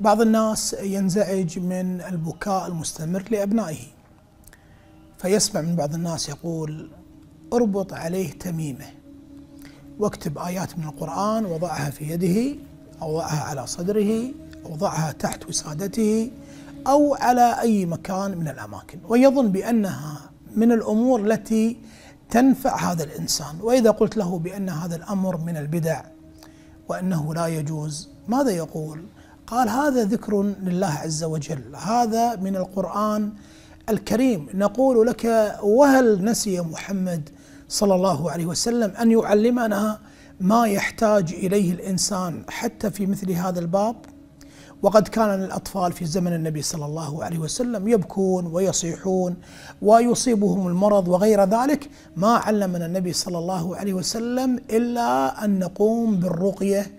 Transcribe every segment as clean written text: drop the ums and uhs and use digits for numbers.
بعض الناس ينزعج من البكاء المستمر لأبنائه، فيسمع من بعض الناس يقول: اربط عليه تميمة واكتب آيات من القرآن وضعها في يده أو ضعها على صدره أو ضعها تحت وسادته أو على أي مكان من الأماكن، ويظن بأنها من الأمور التي تنفع هذا الإنسان. وإذا قلت له بأن هذا الأمر من البدع وأنه لا يجوز، ماذا يقول؟ قال: هذا ذكر لله عز وجل، هذا من القرآن الكريم. نقول لك: وهل نسي محمد صلى الله عليه وسلم أن يعلمنا ما يحتاج إليه الإنسان حتى في مثل هذا الباب؟ وقد كان الأطفال في زمن النبي صلى الله عليه وسلم يبكون ويصيحون ويصيبهم المرض وغير ذلك، ما علمنا النبي صلى الله عليه وسلم إلا أن نقوم بالرقية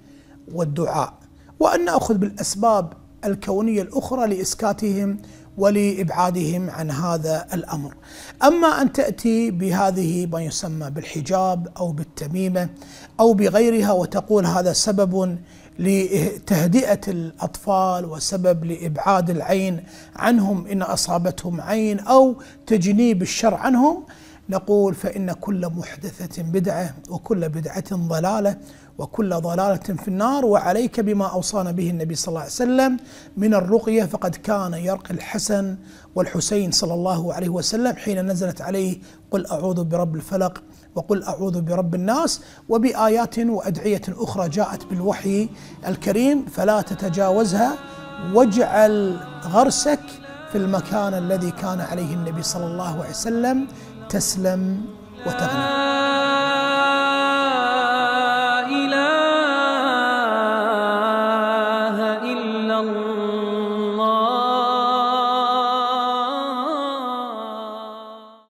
والدعاء، وأن نأخذ بالأسباب الكونية الأخرى لإسكاتهم ولإبعادهم عن هذا الأمر. أما أن تأتي بهذه ما يسمى بالحجاب أو بالتميمة أو بغيرها وتقول هذا سبب لتهدئة الأطفال وسبب لإبعاد العين عنهم إن أصابتهم عين أو تجنيب الشر عنهم، نقول: فإن كل محدثة بدعة وكل بدعة ضلالة وكل ضلالة في النار. وعليك بما أوصانا به النبي صلى الله عليه وسلم من الرقية، فقد كان يرقي الحسن والحسين صلى الله عليه وسلم حين نزلت عليه: قل أعوذ برب الفلق وقل أعوذ برب الناس، وبآيات وأدعية أخرى جاءت بالوحي الكريم، فلا تتجاوزها، واجعل غرسك في المكان الذي كان عليه النبي صلى الله عليه وسلم، تسلم وتغنم. لا إله إلا الله.